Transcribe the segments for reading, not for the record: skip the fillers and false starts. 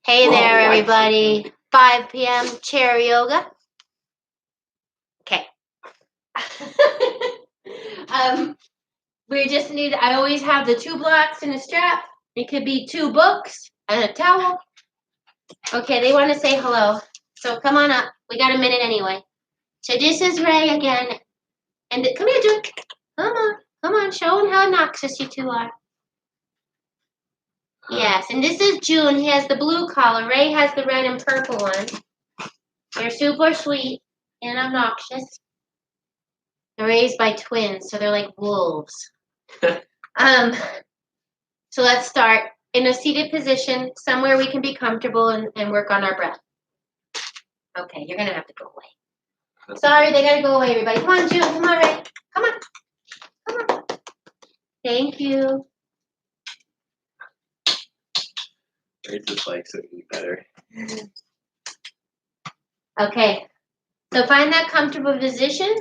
Hey there, everybody. 5 p.m. chair yoga. Okay. We just need, I always have the 2 blocks and a strap. It could be 2 books and a towel. Okay, they want to say hello. So come on up. We got a minute anyway. So this is Ray again. And come here, Duke. Come on. Show them how obnoxious you two are. Yes, and this is June. He has the blue collar. Ray has the red and purple one. They're super sweet and obnoxious. They're raised by twins, so they're like wolves. So let's start in a seated position, somewhere we can be comfortable and work on our breath. Okay, you're gonna have to go away. Sorry, they gotta go away, everybody. Come on, June. Come on, Ray. Come on. Thank you. Ray just likes it better. Okay, so find that comfortable position,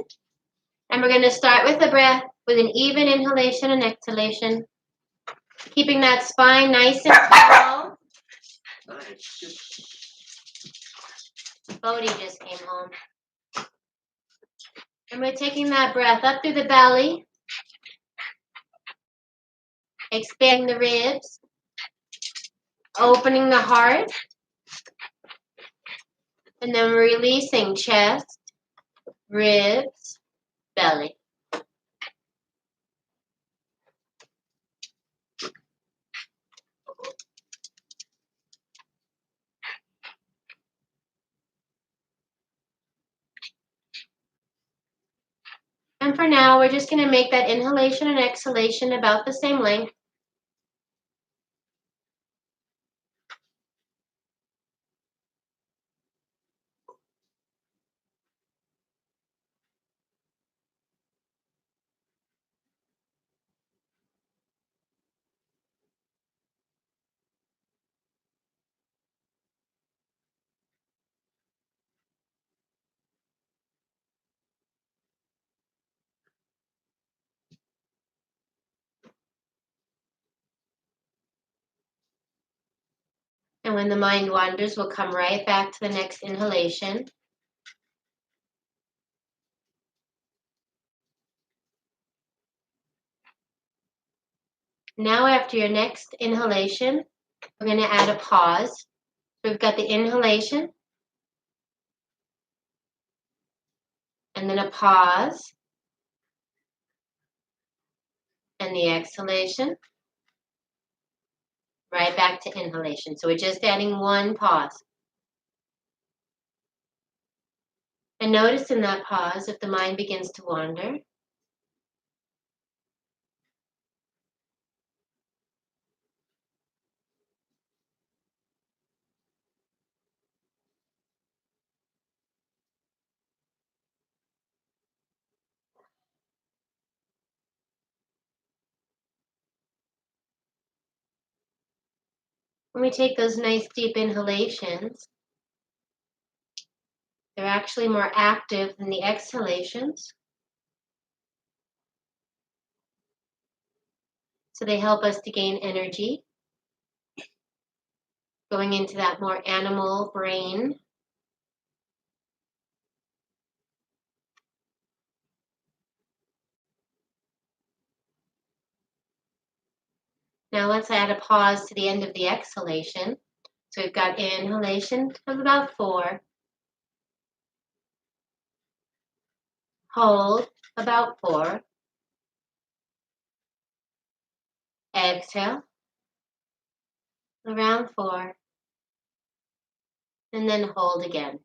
and we're gonna start with the breath with an even inhalation and exhalation. Keeping that spine nice and tall. Bodhi just came home. And we're taking that breath up through the belly, expanding the ribs, opening the heart, and then releasing chest, ribs, belly. And for now, we're just going to make that inhalation and exhalation about the same length. And when the mind wanders, we'll come right back to the next inhalation. Now, after your next inhalation, we're going to add a pause. We've got the inhalation, and then a pause, and the exhalation, right back to inhalation. So we're just adding one pause. And notice in that pause if the mind begins to wander. When we take those nice deep inhalations, they're actually more active than the exhalations. So they help us to gain energy, going into that more animal brain. Now let's add a pause to the end of the exhalation. So we've got inhalation of about 4, hold about 4, exhale around 4, and then hold again.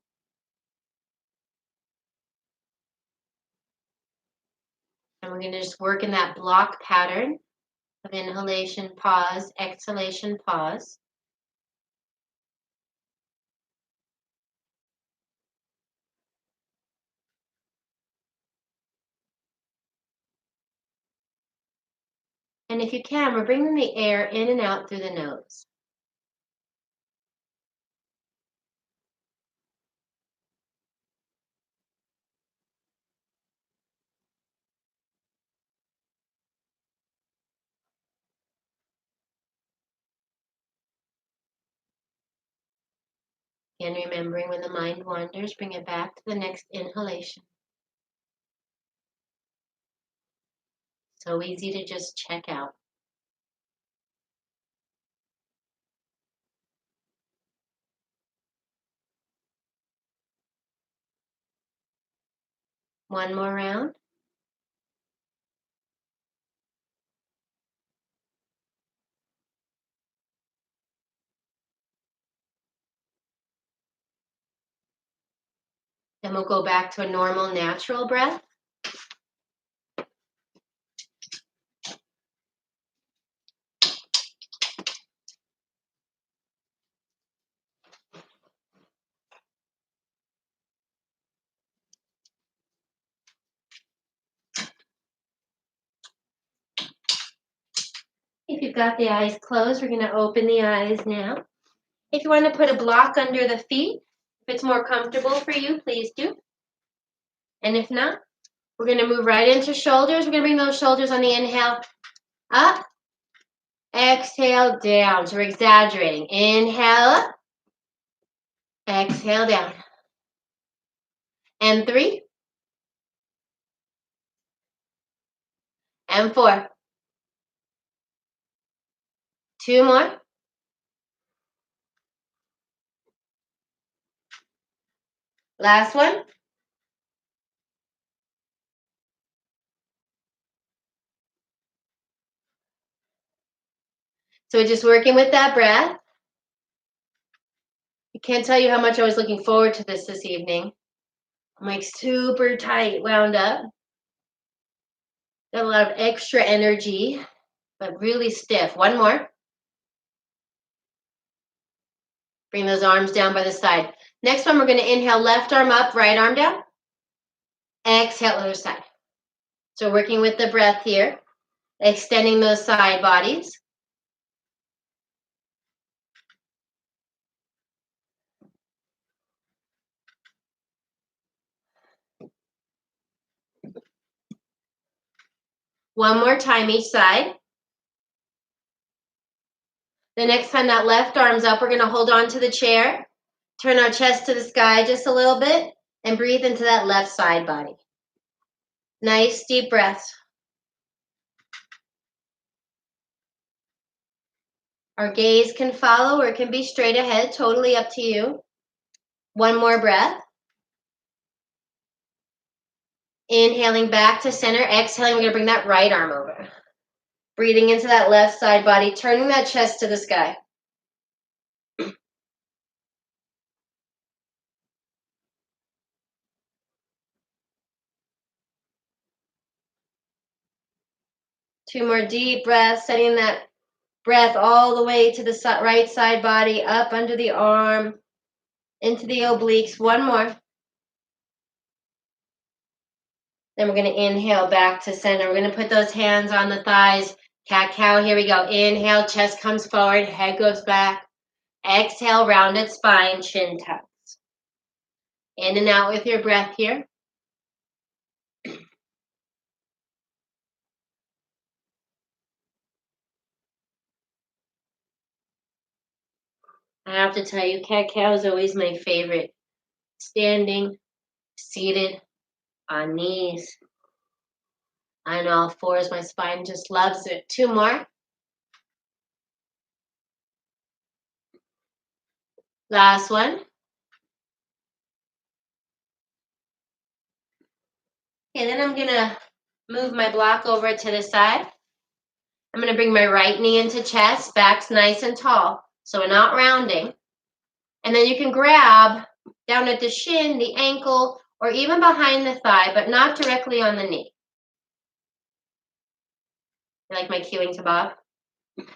And we're going to just work in that block pattern of inhalation, pause, exhalation, pause. And if you can, we're bringing the air in and out through the nose. And remembering when the mind wanders, bring it back to the next inhalation. So easy to just check out. One more round. Then we'll go back to a normal, natural breath. If you've got the eyes closed, we're going to open the eyes now. If you want to put a block under the feet, if it's more comfortable for you, please do. And if not, we're going to move right into shoulders. We're going to bring those shoulders on the inhale up, exhale down. So we're exaggerating. Inhale up, exhale down. And 3. And 4. 2 more. Last one. So we're just working with that breath. I can't tell you how much I was looking forward to this evening. I'm like super tight, wound up. Got a lot of extra energy, but really stiff. One more. Bring those arms down by the side. Next one, we're going to inhale, left arm up, right arm down. Exhale, other side. So working with the breath here, extending those side bodies. One more time each side. The next time that left arm's up, we're going to hold on to the chair, turn our chest to the sky just a little bit, and breathe into that left side body. Nice deep breaths. Our gaze can follow or it can be straight ahead, totally up to you. One more breath. Inhaling back to center, exhaling, we're going to bring that right arm over. Breathing into that left side body, turning that chest to the sky. Two more deep breaths, setting that breath all the way to the right side body, up under the arm, into the obliques. One more. Then we're going to inhale back to center. We're going to put those hands on the thighs. Cat-cow, here we go. Inhale, chest comes forward, head goes back. Exhale, rounded spine, chin tucks. In and out with your breath here. I have to tell you, cat-cow is always my favorite. Standing, seated, on knees. On all fours, my spine just loves it. Two more. Last one. Okay, then I'm going to move my block over to the side. I'm going to bring my right knee into chest, back's nice and tall, so we're not rounding. And then you can grab down at the shin, the ankle, or even behind the thigh, but not directly on the knee. You like my cueing to Bob?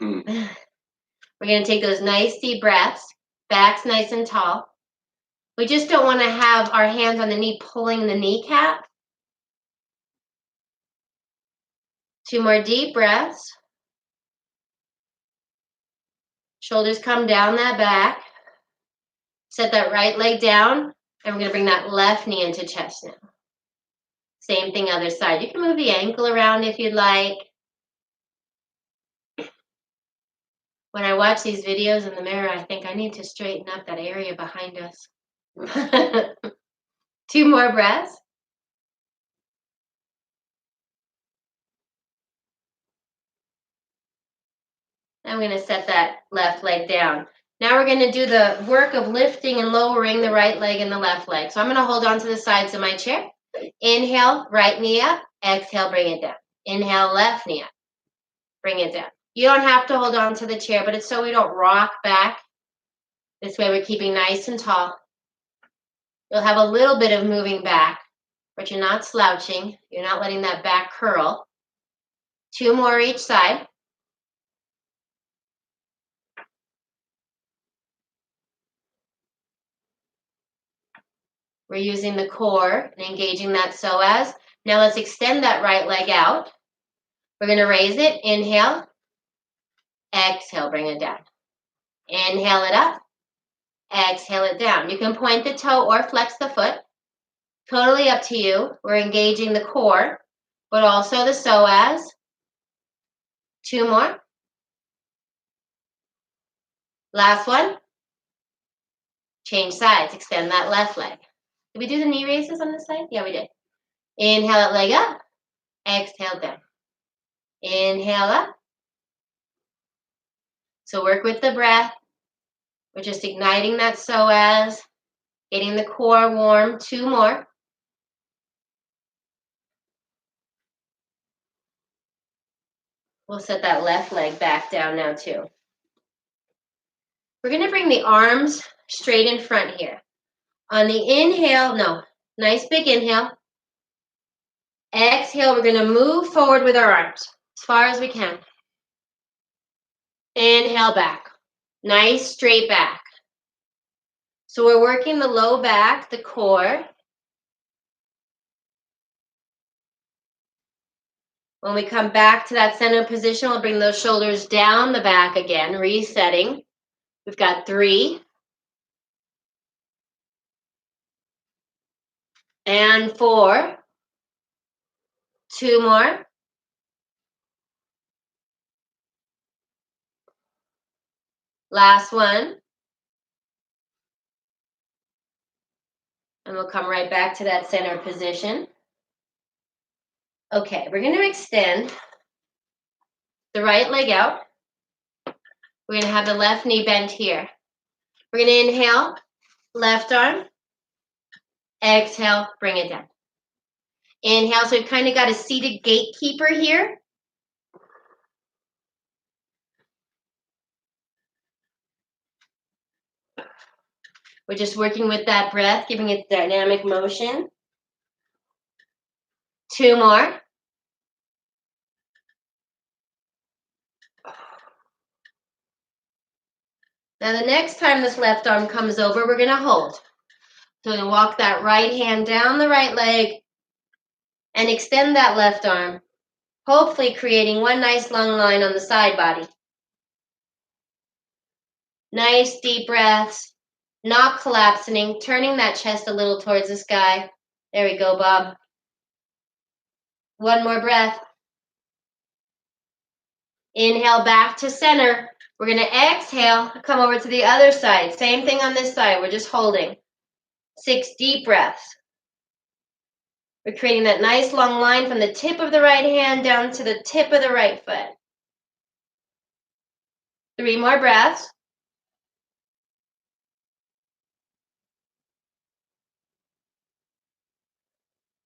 We're going to take those nice deep breaths, back's nice and tall. We just don't want to have our hands on the knee pulling the kneecap. Two more deep breaths. Shoulders come down that back. Set that right leg down, and we're going to bring that left knee into chest now. Same thing other side. You can move the ankle around if you'd like. When I watch these videos in the mirror, I think I need to straighten up that area behind us. 2 more breaths. I'm going to set that left leg down. Now we're going to do the work of lifting and lowering the right leg and the left leg. So I'm going to hold on to the sides of my chair. Inhale, right knee up. Exhale, bring it down. Inhale, left knee up. Bring it down. You don't have to hold on to the chair, but it's so we don't rock back. This way we're keeping nice and tall. You'll have a little bit of moving back, but you're not slouching. You're not letting that back curl. 2 more each side. We're using the core and engaging that psoas. Now let's extend that right leg out. We're going to raise it. Inhale. Exhale, bring it down. Inhale it up. Exhale it down. You can point the toe or flex the foot. Totally up to you. We're engaging the core, but also the psoas. 2 more. Last one. Change sides. Extend that left leg. Did we do the knee raises on this side? Yeah, we did. Inhale that leg up. Exhale down. Inhale up. So work with the breath. We're just igniting that psoas, getting the core warm. 2 more. We'll set that left leg back down now too. We're going to bring the arms straight in front here. On the inhale, nice big inhale. Exhale, we're going to move forward with our arms as far as we can. Inhale back. Nice straight back. So we're working the low back, the core. When we come back to that center position, we'll bring those shoulders down the back again, resetting. We've got 3. And 4. 2 more. Last one. And we'll come right back to that center position. Okay, we're going to extend the right leg out. We're going to have the left knee bent here. We're going to inhale, left arm. Exhale, bring it down. Inhale, so we've kind of got a seated gatekeeper here. We're just working with that breath, giving it dynamic motion. 2 more. Now the next time this left arm comes over, we're going to hold. So we're going to walk that right hand down the right leg and extend that left arm, hopefully creating one nice long line on the side body. Nice deep breaths, not collapsing, turning that chest a little towards the sky. There we go, Bob. 1 more breath. Inhale back to center. We're going to exhale, come over to the other side. Same thing on this side. We're just holding. 6 deep breaths. We're creating that nice long line from the tip of the right hand down to the tip of the right foot. 3 more breaths.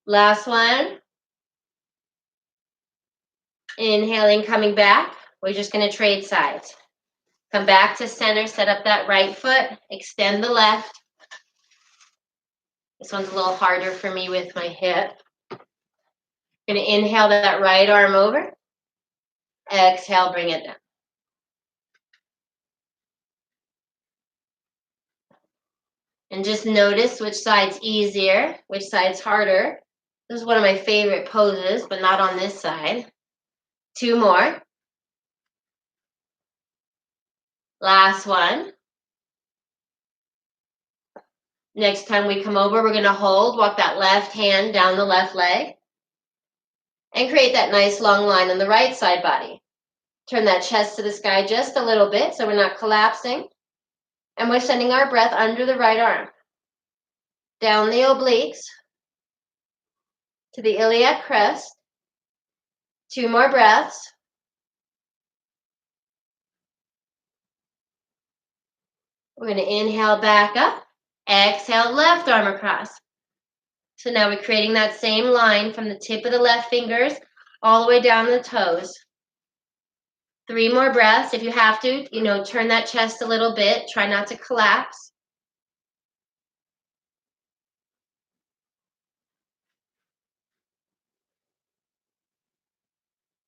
Last one. Inhaling, coming back. We're just going to trade sides. Come back to center, set up that right foot, extend the left. This one's a little harder for me with my hip. Going to inhale that right arm over. Exhale, bring it down. And just notice which side's easier, which side's harder. This is one of my favorite poses, but not on this side. 2 more. Last one. Next time we come over, we're going to hold, walk that left hand down the left leg, and create that nice long line on the right side body. Turn that chest to the sky just a little bit so we're not collapsing. And we're sending our breath under the right arm. Down the obliques to the iliac crest. 2 more breaths. We're going to inhale back up. Exhale, left arm across. So now we're creating that same line from the tip of the left fingers all the way down the toes. 3 more breaths. If you have to, turn that chest a little bit. Try not to collapse.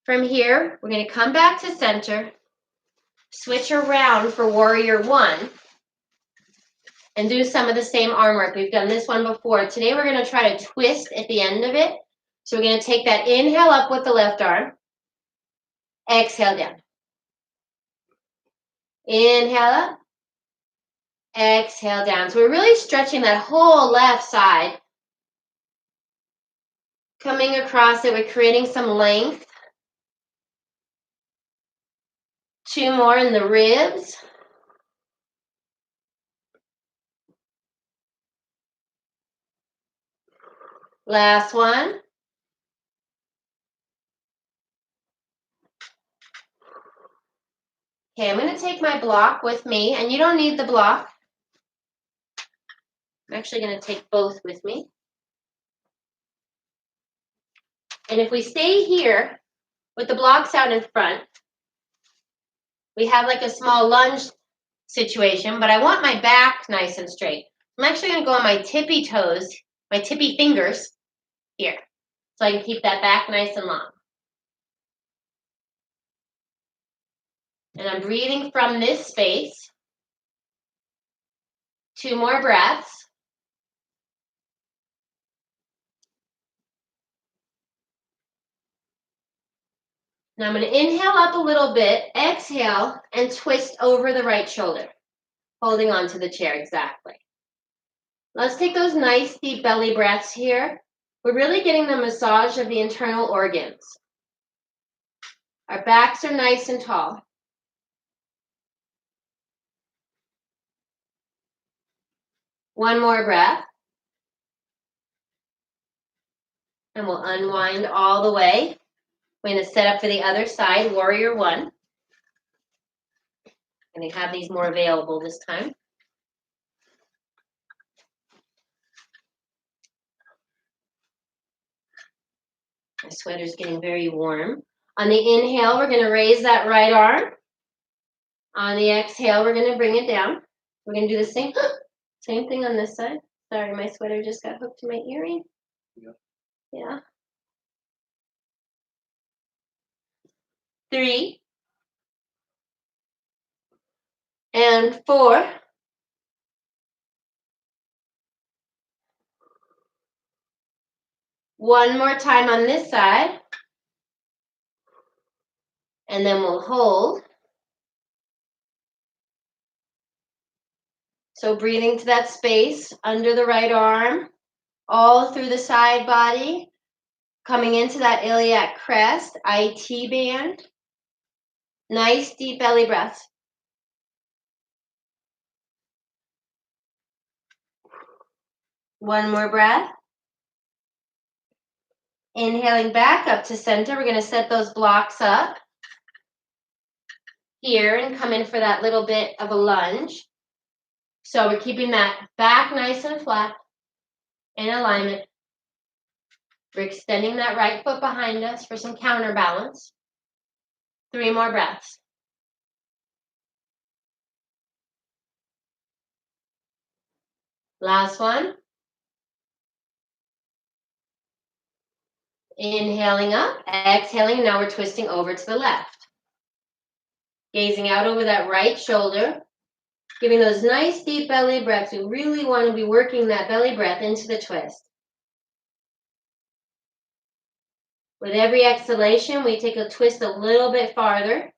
From here, we're going to come back to center, switch around for warrior 1, and do some of the same arm work. We've done this one before. Today we're going to try to twist at the end of it. So we're going to take that inhale up with the left arm. Exhale down. Inhale up. Exhale down. So we're really stretching that whole left side. Coming across it, we're creating some length. 2 more in the ribs. Last one. Okay, I'm going to take my block with me, and you don't need the block. I'm actually going to take both with me. And if we stay here with the blocks out in front, we have like a small lunge situation, but I want my back nice and straight. I'm actually going to go on my tippy toes, my tippy fingers here, so I can keep that back nice and long. And I'm breathing from this space. 2 more breaths. Now I'm going to inhale up a little bit, exhale, and twist over the right shoulder, holding on to the chair exactly. Let's take those nice deep belly breaths here. We're really getting the massage of the internal organs. Our backs are nice and tall. One more breath. And we'll unwind all the way. We're going to set up for the other side, warrior 1. And they have these more available this time. My sweater's getting very warm. On the inhale, we're going to raise that right arm. On the exhale, we're going to bring it down. We're going to do the same thing on this side. Sorry, my sweater just got hooked to my earring. Yeah. 3 and 4. One more time on this side. And then we'll hold. So breathing to that space under the right arm, all through the side body, coming into that iliac crest, IT band. Nice deep belly breaths. One more breath. Inhaling back up to center, we're going to set those blocks up here and come in for that little bit of a lunge. So we're keeping that back nice and flat in alignment. We're extending that right foot behind us for some counterbalance. 3 more breaths. Last one. Inhaling up, exhaling, now we're twisting over to the left. Gazing out over that right shoulder, giving those nice deep belly breaths. We really want to be working that belly breath into the twist. With every exhalation, we take a twist a little bit farther.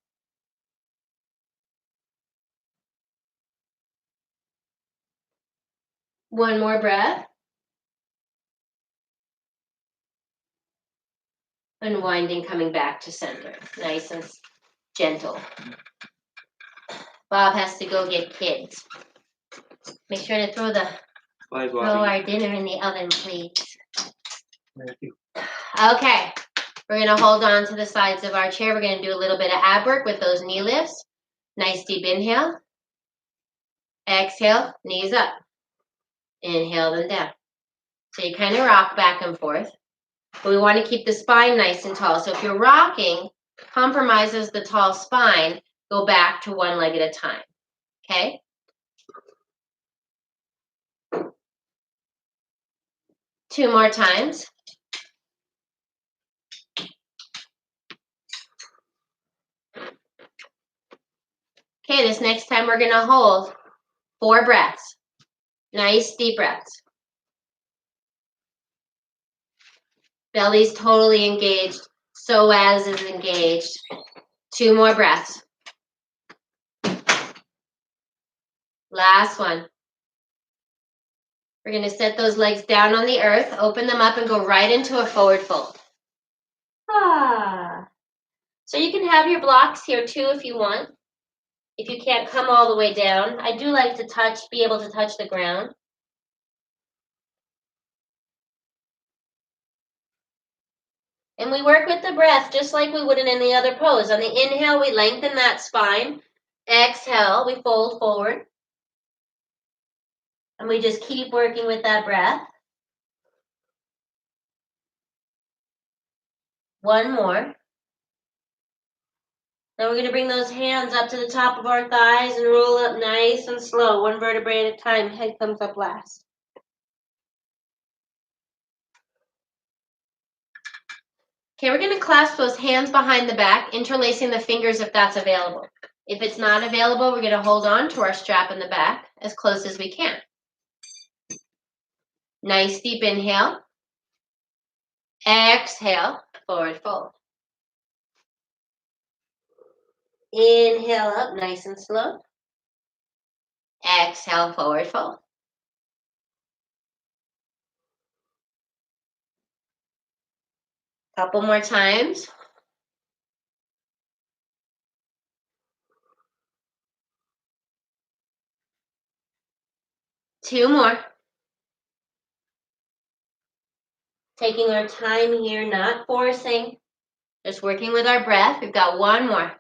One more breath. Unwinding, coming back to center. Nice and gentle. Bob has to go get kids. Make sure to throw our dinner in the oven, please. Okay, we're gonna hold on to the sides of our chair. We're gonna do a little bit of ab work with those knee lifts. Nice deep inhale. Exhale, knees up. Inhale them down. So you kind of rock back and forth. But we want to keep the spine nice and tall. So if you're rocking, compromises the tall spine, go back to one leg at a time. Okay? Two more times. Okay, this next time we're going to hold 4 breaths. Nice deep breaths. Belly's totally engaged. Psoas is engaged. 2 more breaths. Last one. We're going to set those legs down on the earth, open them up, and go right into a forward fold. So you can have your blocks here too if you want. If you can't come all the way down. I do like to be able to touch the ground. And we work with the breath just like we would in any other pose. On the inhale, we lengthen that spine. Exhale, we fold forward. And we just keep working with that breath. One more. Then we're going to bring those hands up to the top of our thighs and roll up nice and slow, 1 vertebrae at a time. Head comes up last. Okay, we're going to clasp those hands behind the back, interlacing the fingers if that's available. If it's not available, we're going to hold on to our strap in the back as close as we can. Nice deep inhale. Exhale, forward fold. Inhale up, nice and slow. Exhale, forward fold. Couple more times. Two more. Taking our time here, not forcing. Just working with our breath. We've got 1 more.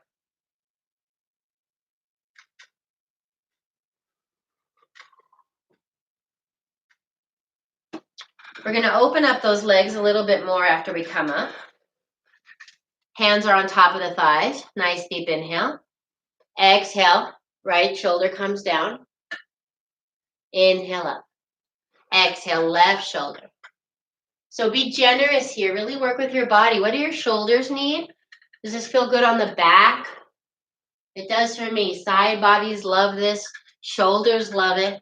We're going to open up those legs a little bit more after we come up. Hands are on top of the thighs. Nice deep inhale. Exhale, right shoulder comes down. Inhale up. Exhale, left shoulder. So be generous here. Really work with your body. What do your shoulders need? Does this feel good on the back? It does for me. Side bodies love this. Shoulders love it.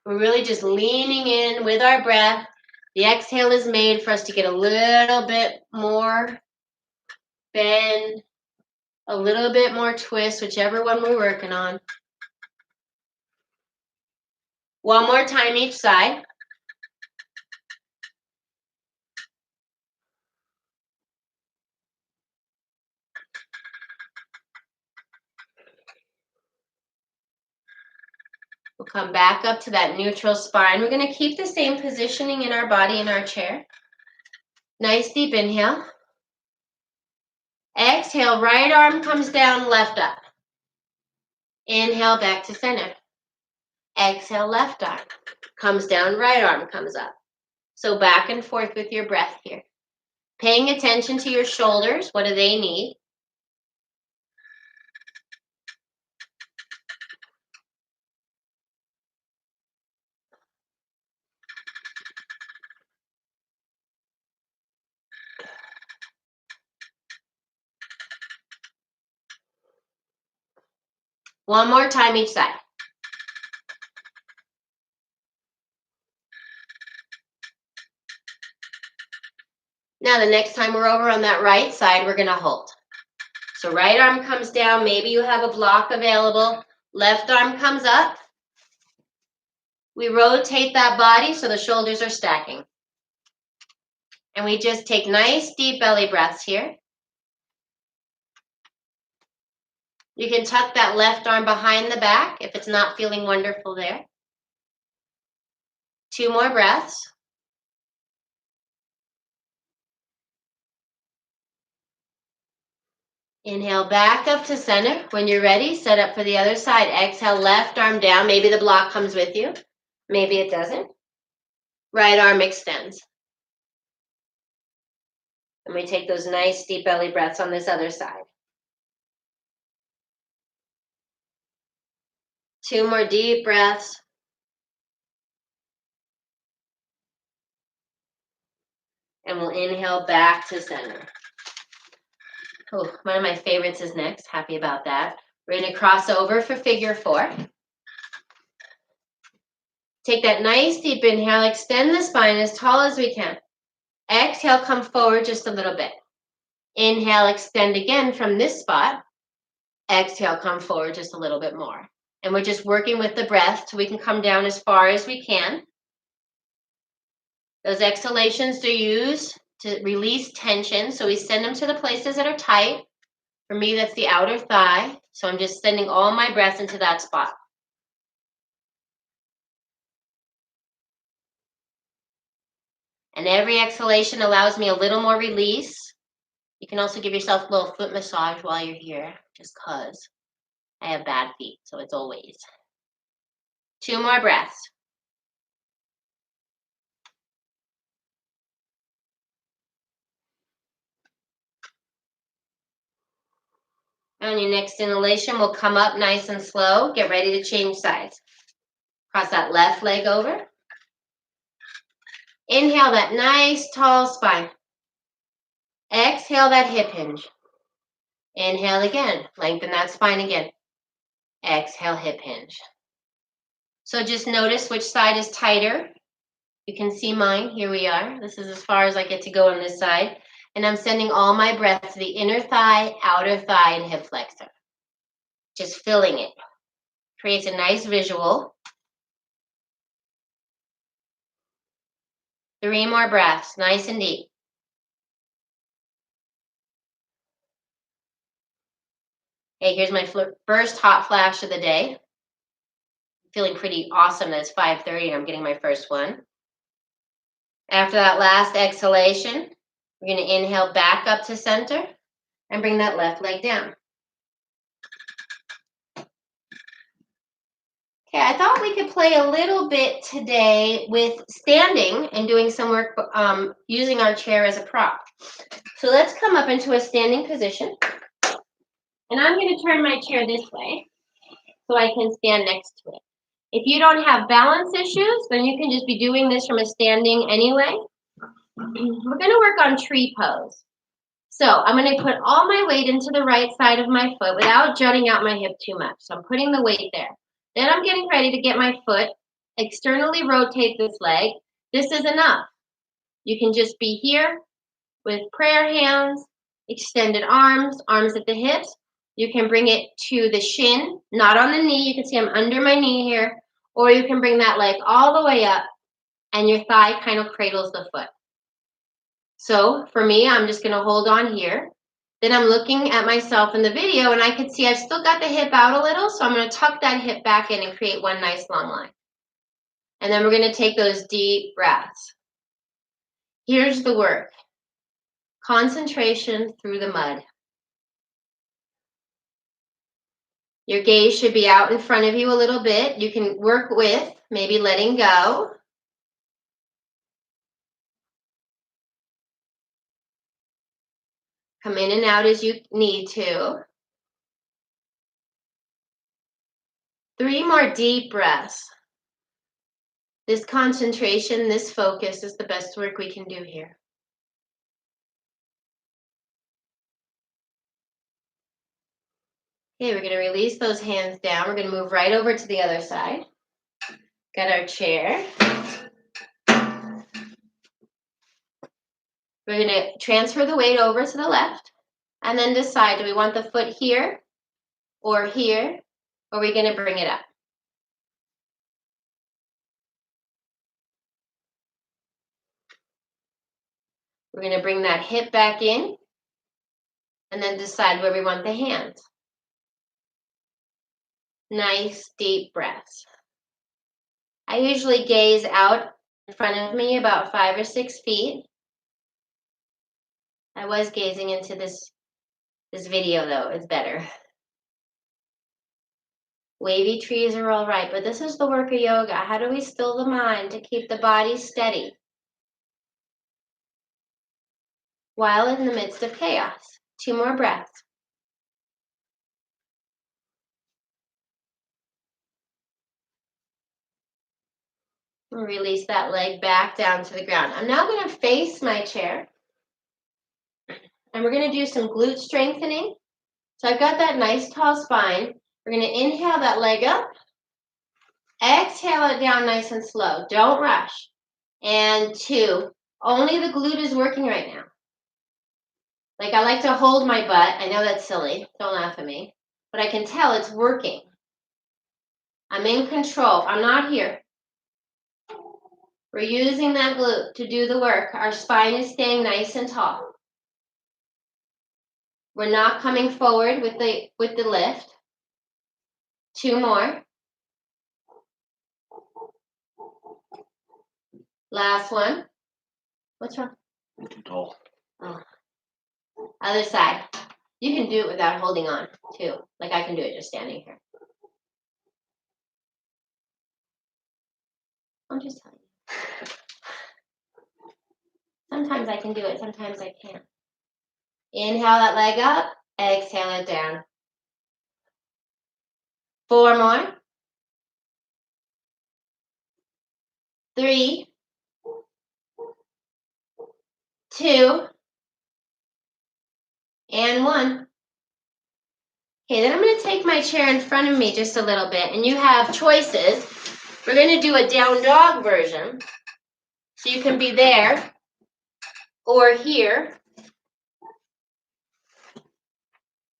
We're really just leaning in with our breath. The exhale is made for us to get a little bit more bend, a little bit more twist, whichever one we're working on. 1 more time each side. We'll come back up to that neutral spine. We're going to keep the same positioning in our body in our chair. Nice deep inhale. Exhale, right arm comes down, left up. Inhale, back to center. Exhale, left arm comes down, right arm comes up. So back and forth with your breath here. Paying attention to your shoulders. What do they need? One more time each side. Now the next time we're over on that right side, we're going to hold. So right arm comes down. Maybe you have a block available. Left arm comes up. We rotate that body so the shoulders are stacking. And we just take nice deep belly breaths here. You can tuck that left arm behind the back if it's not feeling wonderful there. 2 more breaths. Inhale back up to center. When you're ready, set up for the other side. Exhale, left arm down. Maybe the block comes with you. Maybe it doesn't. Right arm extends. And we take those nice deep belly breaths on this other side. 2 more deep breaths. And we'll inhale back to center. Oh, one of my favorites is next. Happy about that. We're going to cross over for figure 4. Take that nice deep inhale. Extend the spine as tall as we can. Exhale, come forward just a little bit. Inhale, extend again from this spot. Exhale, come forward just a little bit more. And we're just working with the breath so we can come down as far as we can. Those exhalations are used to release tension. So we send them to the places that are tight. For me, that's the outer thigh. So I'm just sending all my breath into that spot. And every exhalation allows me a little more release. You can also give yourself a little foot massage while you're here, just because I have bad feet, so it's always. 2 more breaths. On your next inhalation, we'll come up nice and slow. Get ready to change sides. Cross that left leg over. Inhale that nice tall spine. Exhale that hip hinge. Inhale again. Lengthen that spine again. Exhale, hip hinge. So just notice which side is tighter. You can see mine. Here we are. This is as far as I get to go on this side. And I'm sending all my breath to the inner thigh, outer thigh, and hip flexor. Just filling it. Creates a nice visual. 3 more breaths, nice and deep. Hey, here's my first hot flash of the day. Feeling pretty awesome that it's 5:30 and I'm getting my first one. After that last exhalation, we're going to inhale back up to center and bring that left leg down. Okay, I thought we could play a little bit today with standing and doing some work using our chair as a prop. So let's come up into a standing position. And I'm going to turn my chair this way so I can stand next to it. If you don't have balance issues, then you can just be doing this from a standing anyway. We're going to work on tree pose. So I'm going to put all my weight into the right side of my foot without jutting out my hip too much. So I'm putting the weight there. Then I'm getting ready to get my foot, externally rotate this leg. This is enough. You can just be here with prayer hands, extended arms, arms at the hips. You can bring it to the shin, not on the knee. You can see I'm under my knee here. Or you can bring that leg all the way up and your thigh kind of cradles the foot. So for me, I'm just going to hold on here. Then I'm looking at myself in the video and I can see I've still got the hip out a little. So I'm going to tuck that hip back in and create one nice long line. And then we're going to take those deep breaths. Here's the work. Concentration through the mud. Your gaze should be out in front of you a little bit. You can work with maybe letting go. Come in and out as you need to. 3 more deep breaths. This concentration, this focus is the best work we can do here. Okay, we're going to release those hands down. We're going to move right over to the other side. Got our chair. We're going to transfer the weight over to the left and then decide, do we want the foot here or here, or are we going to bring it up? We're going to bring that hip back in and then decide where we want the hands. Nice deep breaths. I usually gaze out in front of me about 5 or 6 feet. I was gazing into this video though, it's better. Wavy trees are all right, but this is the work of yoga. How do we still the mind to keep the body steady while in the midst of chaos? 2 more breaths. Release that leg back down to the ground. I'm now going to face my chair. And we're going to do some glute strengthening. So I've got that nice tall spine. We're going to inhale that leg up. Exhale it down nice and slow. Don't rush. And 2. Only the glute is working right now. Like I like to hold my butt. I know that's silly. Don't laugh at me. But I can tell it's working. I'm in control. I'm not here. We're using that glute to do the work. Our spine is staying nice and tall. We're not coming forward with the lift. 2 more. Last one. What's wrong? Oh. Oh. Other side. You can do it without holding on, too. Like I can do it just standing here. I'm just telling you. Sometimes I can do it, sometimes I can't. Inhale that leg up, exhale it down. 4 more. 3, 2, and 1. Okay, then I'm going to take my chair in front of me just a little bit, and you have choices. We're going to do a down dog version. So you can be there or here.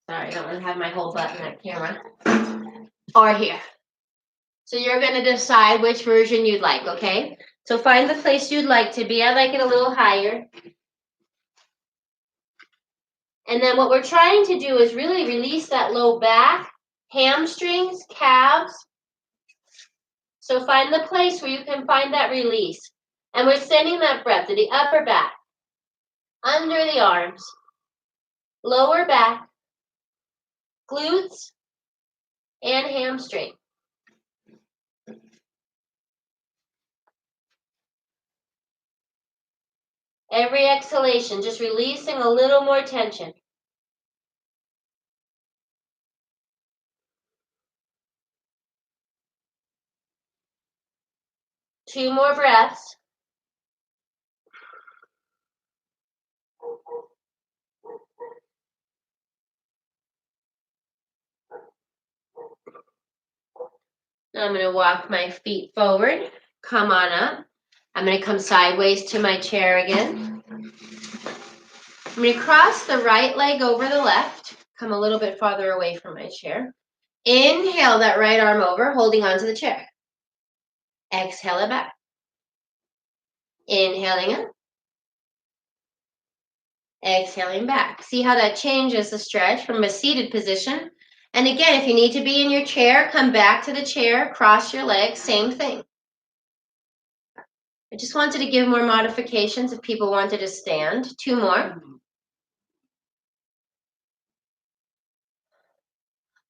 Sorry, I don't want to have my whole butt in that camera. Or here. So you're going to decide which version you'd like, okay? So find the place you'd like to be. I like it a little higher. And then what we're trying to do is really release that low back, hamstrings, calves. So find the place where you can find that release. And we're sending that breath to the upper back, under the arms, lower back, glutes, and hamstring. Every exhalation, just releasing a little more tension. Two more breaths. Now I'm going to walk my feet forward. Come on up. I'm going to come sideways to my chair again. I'm going to cross the right leg over the left. Come a little bit farther away from my chair. Inhale that right arm over, holding onto the chair. Exhale it back. Inhaling up. Exhaling back. See how that changes the stretch from a seated position. And again, if you need to be in your chair, come back to the chair, cross your legs, same thing. I just wanted to give more modifications if people wanted to stand. 2 more.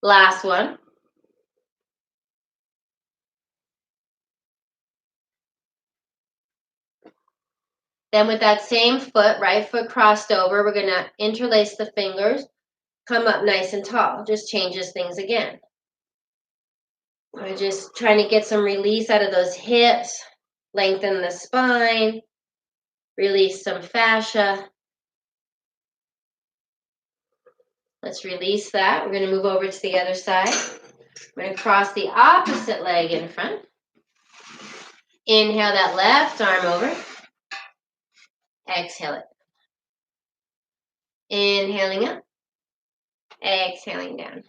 Last one. Then with that same foot, right foot crossed over, we're going to interlace the fingers, come up nice and tall. Just changes things again. We're just trying to get some release out of those hips, lengthen the spine, release some fascia. Let's release that. We're going to move over to the other side. We're going to cross the opposite leg in front. Inhale that left arm over. Exhale it. Inhaling up. Exhaling down.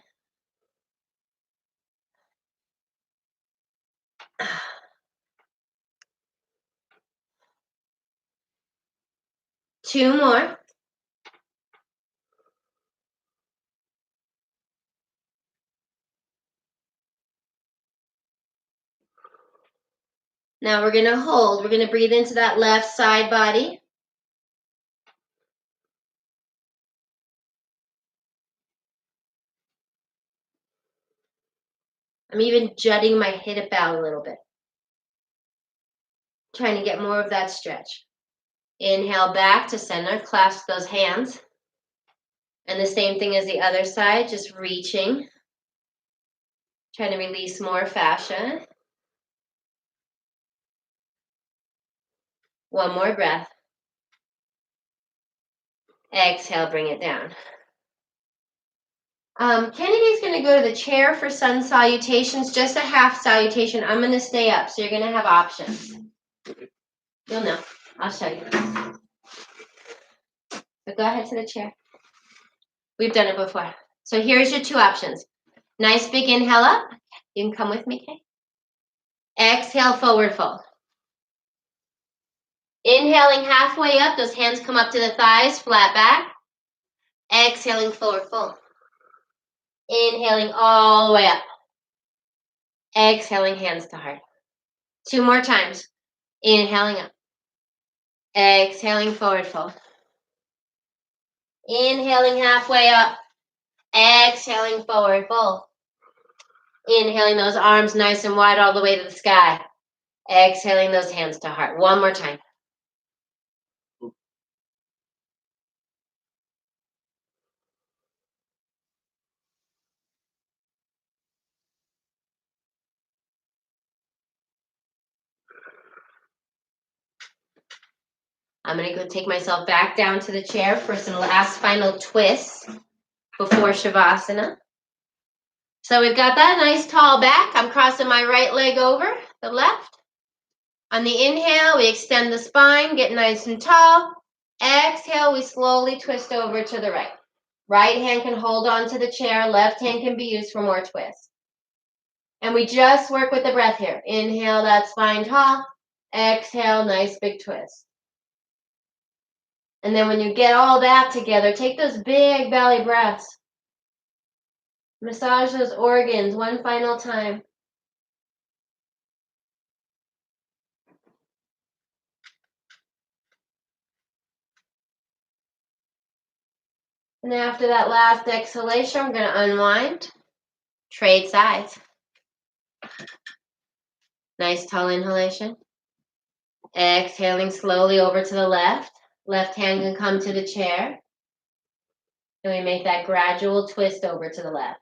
Two more. Now we're going to hold. We're going to breathe into that left side body. I'm even jutting my hip out a little bit. Trying to get more of that stretch. Inhale back to center, clasp those hands. And the same thing as the other side, just reaching. Trying to release more fascia. One more breath. Exhale, bring it down. Kennedy's going to go to the chair for sun salutations, just a half salutation. I'm going to stay up, so you're going to have options. You'll know. I'll show you. So go ahead to the chair. We've done it before. So here's your two options. Nice big inhale up. You can come with me, Kay. Exhale, forward fold. Inhaling halfway up, those hands come up to the thighs, flat back. Exhaling, forward fold. Inhaling all the way up. Exhaling, hands to heart. Two more times. Inhaling up. Exhaling, forward fold. Inhaling halfway up. Exhaling, forward fold. Inhaling those arms nice and wide all the way to the sky. Exhaling those hands to heart. One more time. I'm going to go take myself back down to the chair for some last final twists before Shavasana. So we've got that nice tall back. I'm crossing my right leg over the left. On the inhale, we extend the spine, get nice and tall. Exhale, we slowly twist over to the right. Right hand can hold on to the chair. Left hand can be used for more twists. And we just work with the breath here. Inhale, that spine tall. Exhale, nice big twist. And then when you get all that together, take those big belly breaths. Massage those organs one final time. And after that last exhalation, we're going to unwind. Trade sides. Nice tall inhalation. Exhaling slowly over to the left. Left hand can come to the chair. And we make that gradual twist over to the left.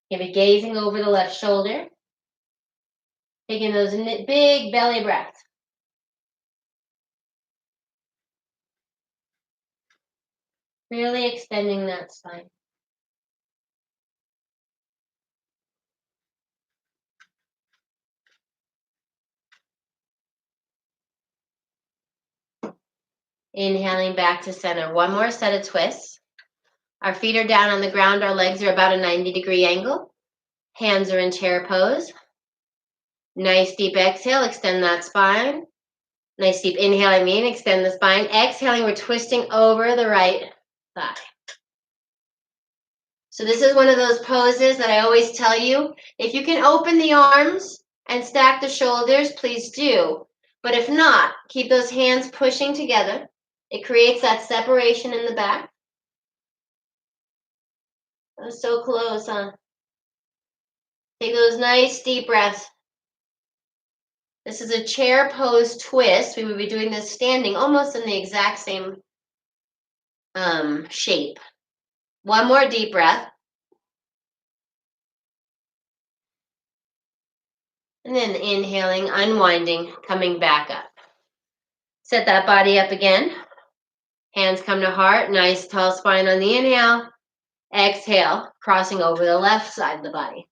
You'll be gazing over the left shoulder. Taking those big belly breaths. Really extending that spine. Inhaling back to center. One more set of twists. Our feet are down on the ground. Our legs are about a 90-degree angle. Hands are in chair pose. Nice deep exhale. Extend that spine. Nice deep inhale, extend the spine. Exhaling, we're twisting over the right thigh. So this is one of those poses that I always tell you, if you can open the arms and stack the shoulders, please do. But if not, keep those hands pushing together. It creates that separation in the back. That was so close, huh? Take those nice deep breaths. This is a chair pose twist. We would be doing this standing, almost in the exact same shape. One more deep breath. And then inhaling, unwinding, coming back up. Set that body up again. Hands come to heart. Nice tall spine on the inhale. Exhale, crossing over the left side of the body.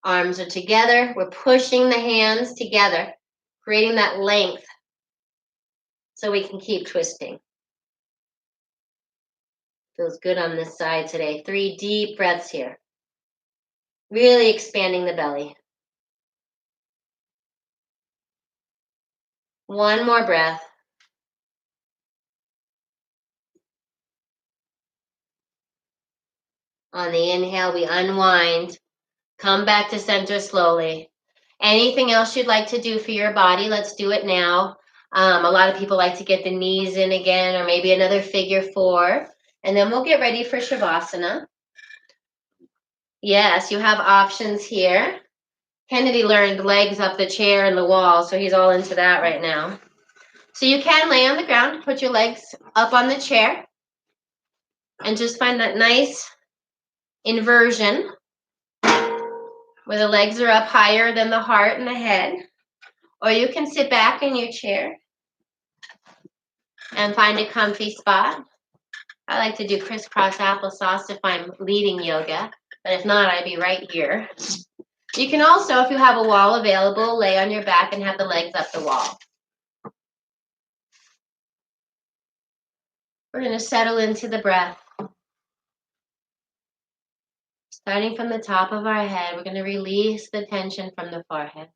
Arms are together. We're pushing the hands together, creating that length so we can keep twisting. Feels good on this side today. 3 deep breaths here. Really expanding the belly. One more breath. On the inhale, we unwind. Come back to center slowly. Anything else you'd like to do for your body, let's do it now. A lot of people like to get the knees in again, or maybe another figure 4. And then we'll get ready for Shavasana. Yes, you have options here. Kennedy learned legs up the chair and the wall, so he's all into that right now. So you can lay on the ground, put your legs up on the chair, and just find that nice inversion where the legs are up higher than the heart and the head. Or you can sit back in your chair and find a comfy spot. I like to do crisscross applesauce if I'm leading yoga, but if not, I'd be right here. You can also, if you have a wall available, lay on your back and have the legs up the wall. We're going to settle into the breath. Starting from the top of our head, we're going to release the tension from the forehead.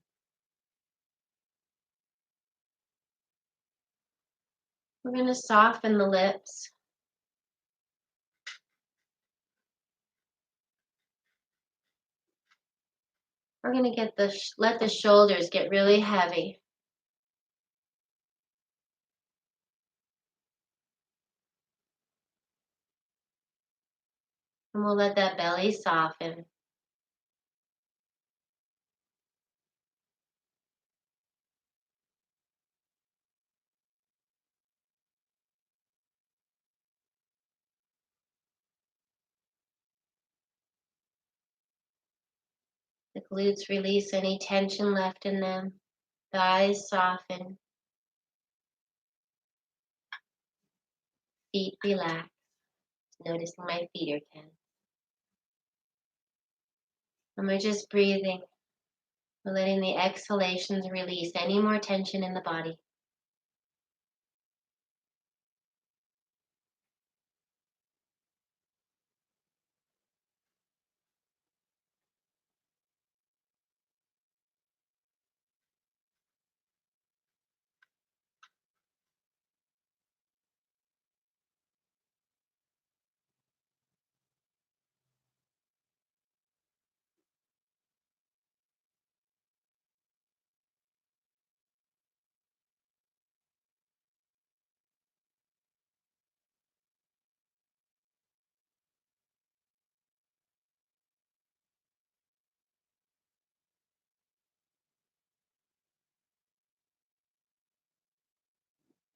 We're going to soften the lips. We're going to get let the shoulders get really heavy. And we'll let that belly soften. The glutes release any tension left in them. The eyes soften. Feet relax. Noticing my feet are tense. And we're just breathing. We're letting the exhalations release any more tension in the body.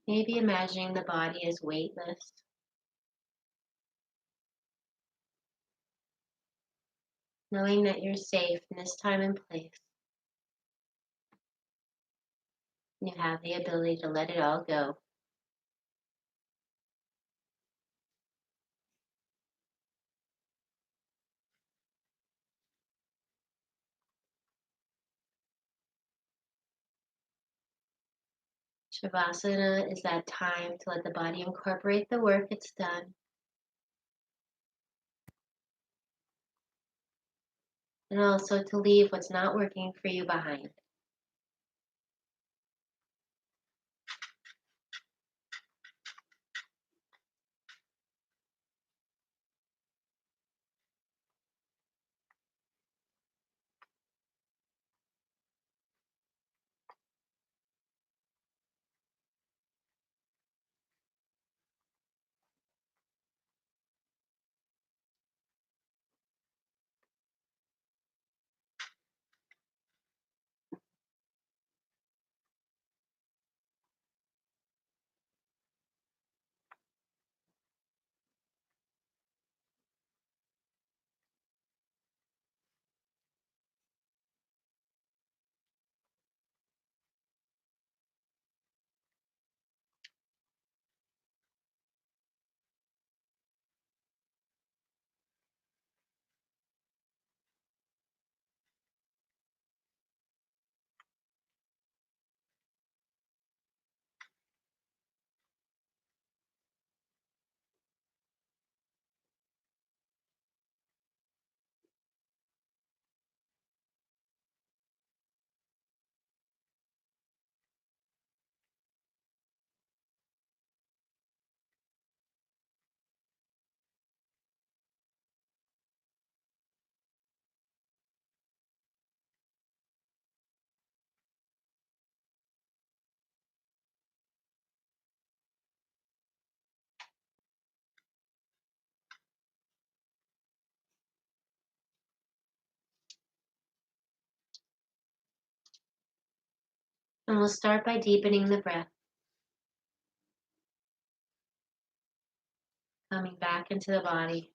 Maybe imagining the body is weightless. Knowing that you're safe in this time and place. You have the ability to let it all go. Shavasana is that time to let the body incorporate the work it's done. And also to leave what's not working for you behind. And we'll start by deepening the breath. Coming back into the body.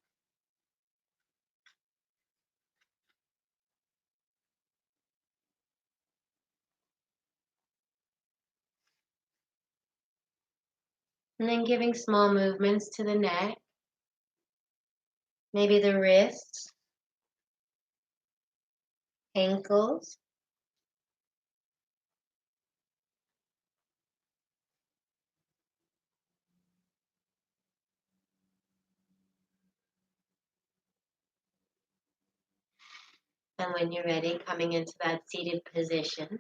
And then giving small movements to the neck. Maybe the wrists, ankles. And when you're ready, coming into that seated position.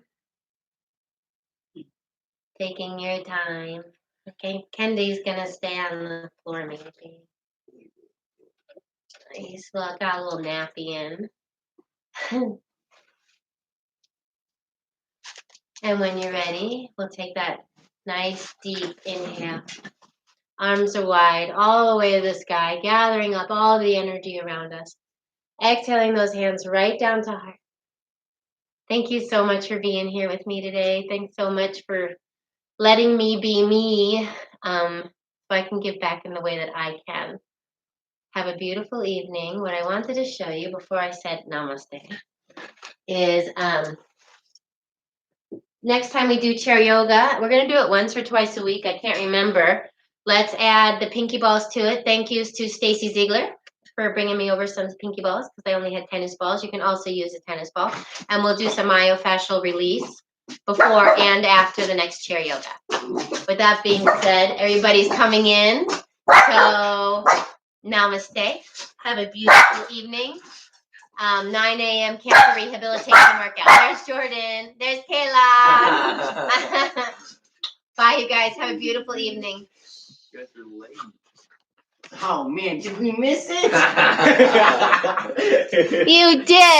Taking your time. Okay, Kendi's gonna stay on the floor maybe. He's got a little nappy in. And when you're ready, we'll take that nice deep inhale. Arms are wide, all the way to the sky, gathering up all the energy around us. Exhaling those hands right down to heart. Thank you so much for being here with me today. Thanks so much for letting me be me, so I can give back in the way that I can. Have a beautiful evening. What I wanted to show you before I said namaste is next time we do chair yoga, we're going to do it once or twice a week. I can't remember. Let's add the pinky balls to it. Thank yous to Stacy Ziegler for bringing me over some pinky balls because I only had tennis balls. You can also use a tennis ball. And we'll do some myofascial release before and after the next chair yoga. With that being said, everybody's coming in. So namaste. Have a beautiful evening. 9 a.m. cancer rehabilitation workout. There's Jordan. There's Kayla. Bye, you guys. Have a beautiful evening. You guys are late. Oh man, did we miss it? You did.